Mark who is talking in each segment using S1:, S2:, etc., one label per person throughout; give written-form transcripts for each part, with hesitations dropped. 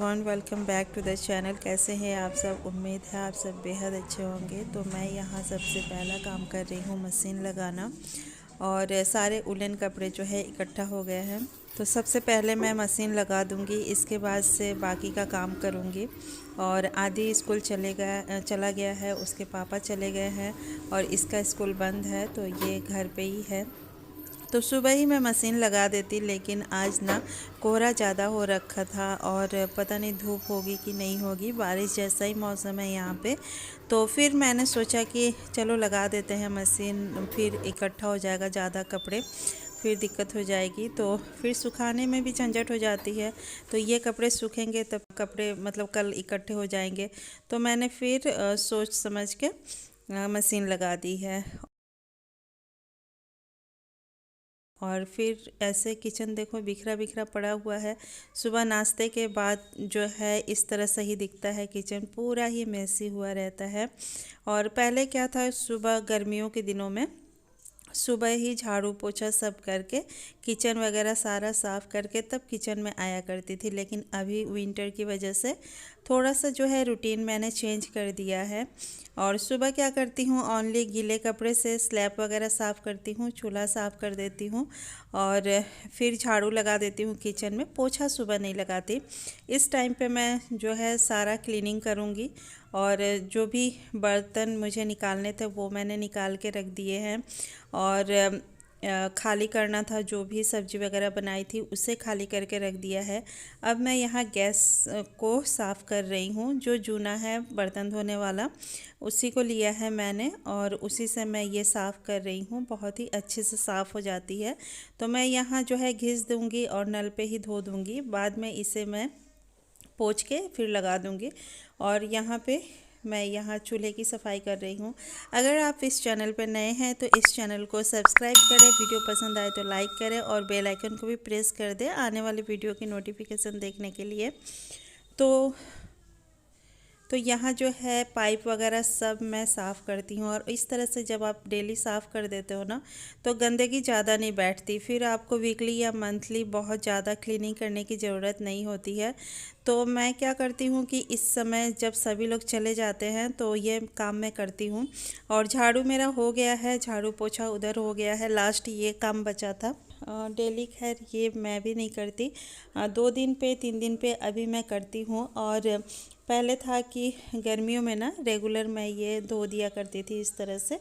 S1: Everyone, welcome back to the channel. कैसे हैं आप सब? उम्मीद है आप सब बेहद अच्छे होंगे। तो मैं यहाँ सबसे पहला काम कर रही हूँ मशीन लगाना, और सारे उलन कपड़े जो है इकट्ठा हो गए हैं। तो सबसे पहले मैं मशीन लगा दूँगी, इसके बाद से बाकी का काम करूँगी। और आदि स्कूल चला गया है, उसके पापा चले गए हैं और इसका स्कूल बंद है, तो ये घर पे ही है। तो सुबह ही मैं मशीन लगा देती, लेकिन आज ना कोहरा ज़्यादा हो रखा था और पता नहीं धूप होगी कि नहीं होगी। बारिश जैसा ही मौसम है यहाँ पे। तो फिर मैंने सोचा कि चलो लगा देते हैं मशीन, फिर इकट्ठा हो जाएगा ज़्यादा कपड़े, फिर दिक्कत हो जाएगी। तो फिर सुखाने में भी झंझट हो जाती है। तो ये कपड़े सूखेंगे तब कपड़े मतलब कल इकट्ठे हो जाएंगे। तो मैंने फिर सोच समझ के मशीन लगा दी है। और फिर ऐसे किचन देखो बिखरा बिखरा पड़ा हुआ है। सुबह नाश्ते के बाद जो है इस तरह से ही दिखता है, किचन पूरा ही मेसी हुआ रहता है। और पहले क्या था, सुबह गर्मियों के दिनों में सुबह ही झाड़ू पोछा सब करके किचन वगैरह सारा साफ़ करके तब किचन में आया करती थी। लेकिन अभी विंटर की वजह से थोड़ा सा जो है रूटीन मैंने चेंज कर दिया है। और सुबह क्या करती हूँ, ओनली गीले कपड़े से स्लैब वगैरह साफ़ करती हूँ, चूल्हा साफ़ कर देती हूँ और फिर झाड़ू लगा देती हूँ किचन में। पोछा सुबह नहीं लगाती। इस टाइम पे मैं जो है सारा क्लीनिंग करूँगी। और जो भी बर्तन मुझे निकालने थे वो मैंने निकाल के रख दिए हैं। और खाली करना था, जो भी सब्ज़ी वगैरह बनाई थी उसे खाली करके रख दिया है। अब मैं यहाँ गैस को साफ़ कर रही हूँ। जो जूना है बर्तन धोने वाला, उसी को लिया है मैंने और उसी से मैं ये साफ़ कर रही हूँ। बहुत ही अच्छे से साफ़ हो जाती है। तो मैं यहाँ जो है घिस दूँगी और नल पे ही धो दूँगी। बाद में इसे मैं पोंछ के फिर लगा दूँगी। और यहाँ पे मैं यहाँ चूल्हे की सफाई कर रही हूँ। अगर आप इस चैनल पर नए हैं तो इस चैनल को सब्सक्राइब करें, वीडियो पसंद आए तो लाइक करें और बेल आइकन को भी प्रेस कर दें आने वाली वीडियो की नोटिफिकेशन देखने के लिए। तो तो यहाँ जो है पाइप वगैरह सब मैं साफ़ करती हूँ। और इस तरह से जब आप डेली साफ़ कर देते हो ना, तो गंदगी ज़्यादा नहीं बैठती। फिर आपको वीकली या मंथली बहुत ज़्यादा क्लीनिंग करने की ज़रूरत नहीं होती है। तो मैं क्या करती हूँ कि इस समय जब सभी लोग चले जाते हैं तो ये काम मैं करती हूँ। और झाड़ू मेरा हो गया है, झाड़ू पोछा उधर हो गया है, लास्ट ये काम बचा था। डेली खैर ये मैं भी नहीं करती, 2 दिन पे 3 दिन पे अभी मैं करती हूँ। और पहले था कि गर्मियों में ना रेगुलर मैं ये धो दिया करती थी इस तरह से।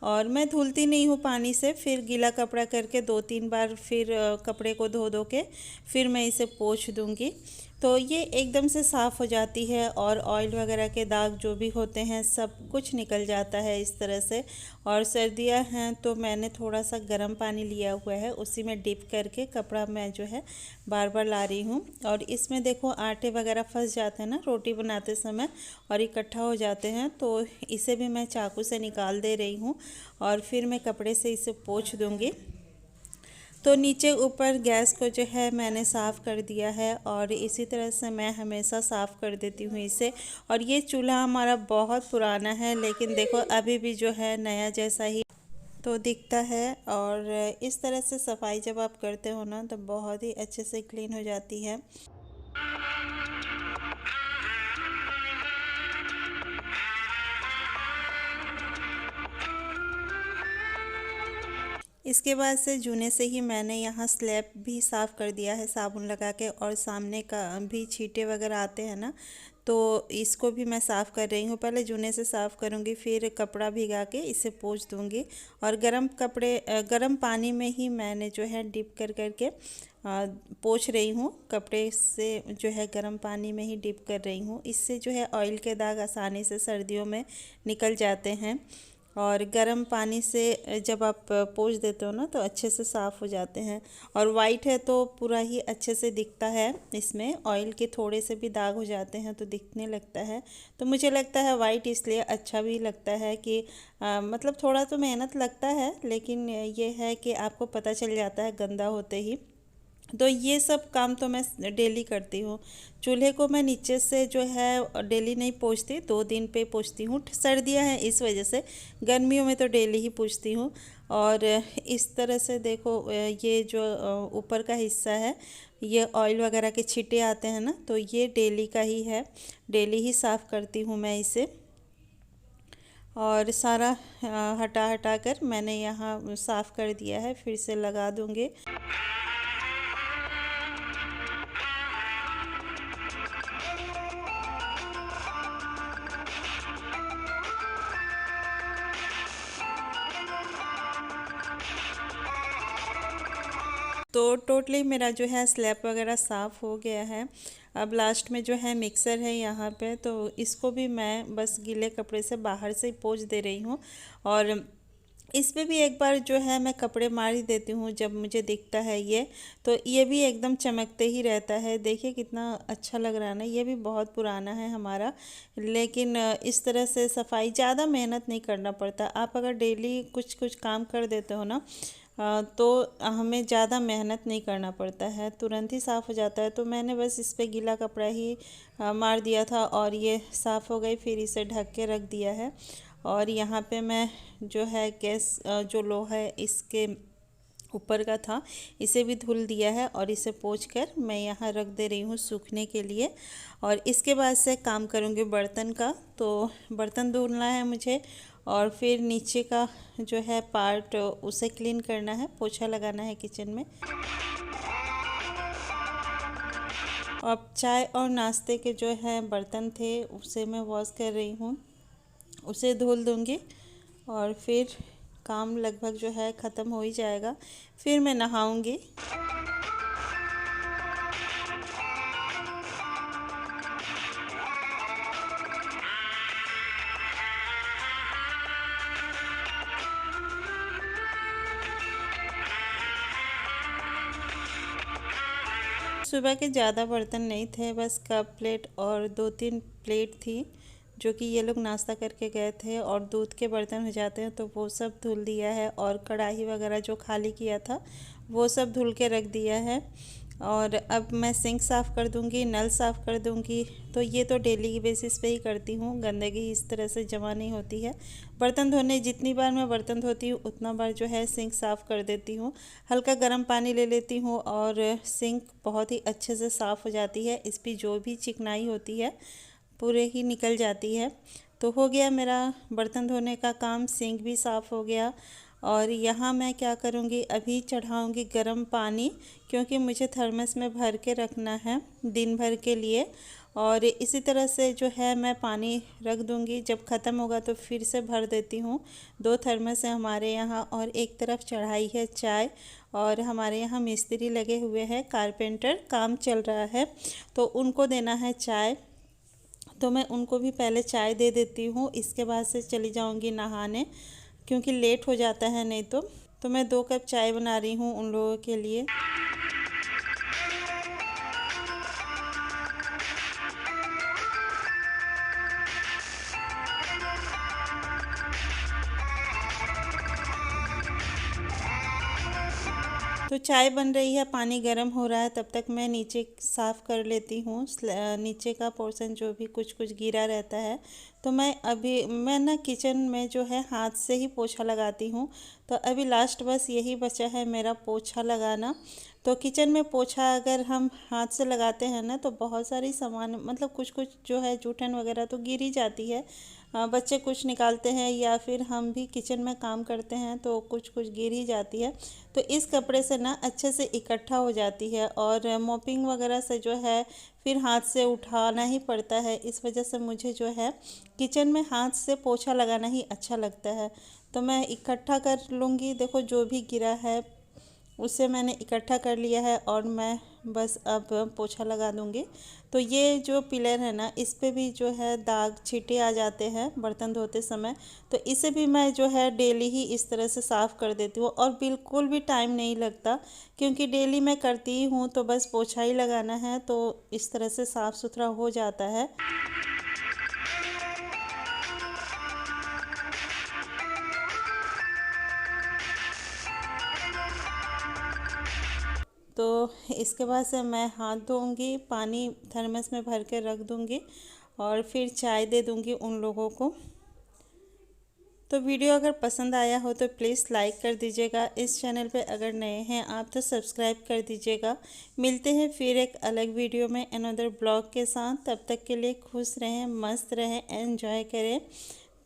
S1: और मैं धुलती नहीं हूँ पानी से, फिर गीला कपड़ा करके 2-3 बार फिर कपड़े को धो धो के फिर मैं इसे पोंछ दूँगी। तो ये एकदम से साफ़ हो जाती है और ऑयल वगैरह के दाग जो भी होते हैं सब कुछ निकल जाता है इस तरह से। और सर्दियां हैं तो मैंने थोड़ा सा गर्म पानी लिया हुआ है, उसी में डिप करके कपड़ा मैं जो है बार बार ला रही हूँ। और इसमें देखो आटे वगैरह फंस जाते हैं ना रोटी बनाते समय और इकट्ठा हो जाते हैं, तो इसे भी मैं चाकू से निकाल दे रही हूँ और फिर मैं कपड़े से इसे पोंछ दूँगी। तो नीचे ऊपर गैस को जो है मैंने साफ़ कर दिया है और इसी तरह से मैं हमेशा साफ़ कर देती हूँ इसे। और ये चूल्हा हमारा बहुत पुराना है, लेकिन देखो अभी भी जो है नया जैसा ही तो दिखता है। और इस तरह से सफाई जब आप करते हो ना तो बहुत ही अच्छे से क्लीन हो जाती है। इसके बाद से जूने से ही मैंने यहाँ स्लैब भी साफ़ कर दिया है साबुन लगा के। और सामने का भी छींटे वगैरह आते हैं ना, तो इसको भी मैं साफ़ कर रही हूँ। पहले जूने से साफ़ करूँगी, फिर कपड़ा भिगा के इसे पोंछ दूँगी। और गर्म पानी में ही मैंने जो है डिप कर करके पोंछ रही हूँ। कपड़े से जो है गर्म पानी में ही डिप कर रही हूँ। इससे जो है ऑयल के दाग आसानी से सर्दियों में निकल जाते हैं। और गर्म पानी से जब आप पोंछ देते हो ना तो अच्छे से साफ़ हो जाते हैं। और वाइट है तो पूरा ही अच्छे से दिखता है, इसमें ऑयल के थोड़े से भी दाग हो जाते हैं तो दिखने लगता है। तो मुझे लगता है वाइट इसलिए अच्छा भी लगता है कि मतलब थोड़ा तो मेहनत लगता है, लेकिन ये है कि आपको पता चल जाता है गंदा होते ही। तो ये सब काम तो मैं डेली करती हूँ। चूल्हे को मैं नीचे से जो है डेली नहीं पोंछती, 2 दिन पे पोंछती हूँ। सर्दियाँ हैं इस वजह से, गर्मियों में तो डेली ही पोंछती हूँ। और इस तरह से देखो ये जो ऊपर का हिस्सा है, ये ऑयल वगैरह के छींटे आते हैं ना, तो ये डेली का ही है, डेली ही साफ़ करती हूँ मैं इसे। और सारा हटा हटा कर मैंने यहाँ साफ़ कर दिया है, फिर से लगा दूँगी। तो टोटली मेरा जो है स्लैब वगैरह साफ़ हो गया है। अब लास्ट में जो है मिक्सर है यहाँ पे, तो इसको भी मैं बस गीले कपड़े से बाहर से ही पोंछ दे रही हूँ। और इस पे भी एक बार जो है मैं कपड़े मार ही देती हूँ जब मुझे दिखता है ये। तो ये भी एकदम चमकते ही रहता है, देखिए कितना अच्छा लग रहा है ना। ये भी बहुत पुराना है हमारा, लेकिन इस तरह से सफाई ज़्यादा मेहनत नहीं करना पड़ता। आप अगर डेली कुछ कुछ काम कर देते हो ना, तो हमें ज़्यादा मेहनत नहीं करना पड़ता है, तुरंत ही साफ़ हो जाता है। तो मैंने बस इस पे गीला कपड़ा ही मार दिया था और ये साफ़ हो गई। फिर इसे ढक के रख दिया है। और यहाँ पे मैं जो है गैस जो लोहा है इसके ऊपर का था, इसे भी धुल दिया है और इसे पोंछ कर मैं यहाँ रख दे रही हूँ सूखने के लिए। और इसके बाद से काम करूँगी बर्तन का। तो बर्तन धुलना है मुझे, और फिर नीचे का जो है पार्ट उसे क्लीन करना है, पोछा लगाना है किचन में। अब चाय और नाश्ते के जो है बर्तन थे उसे मैं वॉश कर रही हूँ, उसे धुल दूँगी और फिर काम लगभग जो है ख़त्म हो ही जाएगा। फिर मैं नहाऊँगी। सुबह के ज़्यादा बर्तन नहीं थे, बस कप प्लेट और 2-3 प्लेट थी, जो कि ये लोग नाश्ता करके गए थे। और दूध के बर्तन हो जाते हैं तो वो सब धुल दिया है, और कढ़ाई वगैरह जो खाली किया था वो सब धुल के रख दिया है। और अब मैं सिंक साफ़ कर दूंगी, नल साफ़ कर दूंगी। तो ये तो डेली की बेसिस पे ही करती हूँ, गंदगी इस तरह से जमा नहीं होती है। बर्तन धोने जितनी बार मैं बर्तन धोती हूँ उतना बार जो है सिंक साफ़ कर देती हूँ। हल्का गर्म पानी ले लेती हूँ और सिंक बहुत ही अच्छे से साफ़ हो जाती है। इस पर जो भी चिकनाई होती है पूरे ही निकल जाती है। तो हो गया मेरा बर्तन धोने का काम, सिंक भी साफ़ हो गया। और यहाँ मैं क्या करूँगी, अभी चढ़ाऊँगी गर्म पानी, क्योंकि मुझे थर्मस में भर के रखना है दिन भर के लिए। और इसी तरह से जो है मैं पानी रख दूँगी, जब ख़त्म होगा तो फिर से भर देती हूँ। 2 थर्मस है हमारे यहाँ, और एक तरफ चढ़ाई है चाय। और हमारे यहाँ मिस्त्री लगे हुए हैं, कारपेंटर काम चल रहा है, तो उनको देना है चाय। तो मैं उनको भी पहले चाय दे देती हूँ, इसके बाद से चली जाऊँगी नहाने, क्योंकि लेट हो जाता है नहीं तो मैं 2 कप चाय बना रही हूँ उन लोगों के लिए। तो चाय बन रही है, पानी गर्म हो रहा है, तब तक मैं नीचे साफ़ कर लेती हूँ। नीचे का पोर्शन जो भी कुछ कुछ गिरा रहता है, तो मैं ना किचन में जो है हाथ से ही पोछा लगाती हूँ। तो अभी लास्ट बस यही बचा है मेरा पोछा लगाना। तो किचन में पोछा अगर हम हाथ से लगाते हैं ना, तो बहुत सारी सामान, मतलब कुछ कुछ जो है जूठन वगैरह तो गिर ही जाती है। बच्चे कुछ निकालते हैं या फिर हम भी किचन में काम करते हैं तो कुछ कुछ गिर ही जाती है। तो इस कपड़े से ना अच्छे से इकट्ठा हो जाती है, और मॉपिंग वगैरह से जो है फिर हाथ से उठाना ही पड़ता है। इस वजह से मुझे जो है किचन में हाथ से पोछा लगाना ही अच्छा लगता है। तो मैं इकट्ठा कर लूँगी, देखो जो भी गिरा है उसे मैंने इकट्ठा कर लिया है, और मैं बस अब पोछा लगा दूँगी। तो ये जो पिलर है ना, इस पे भी जो है दाग छींटे आ जाते हैं बर्तन धोते समय। तो इसे भी मैं जो है डेली ही इस तरह से साफ़ कर देती हूँ, और बिल्कुल भी टाइम नहीं लगता, क्योंकि डेली मैं करती ही हूँ। तो बस पोछा ही लगाना है, तो इस तरह से साफ़ सुथरा हो जाता है। तो इसके बाद से मैं हाथ धोऊंगी, पानी थर्मस में भर के रख दूंगी और फिर चाय दे दूंगी उन लोगों को। तो वीडियो अगर पसंद आया हो तो प्लीज़ लाइक कर दीजिएगा। इस चैनल पे अगर नए हैं आप तो सब्सक्राइब कर दीजिएगा। मिलते हैं फिर एक अलग वीडियो में अनदर ब्लॉग के साथ। तब तक के लिए खुश रहें, मस्त रहें, एंजॉय करें।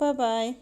S1: Bye bye.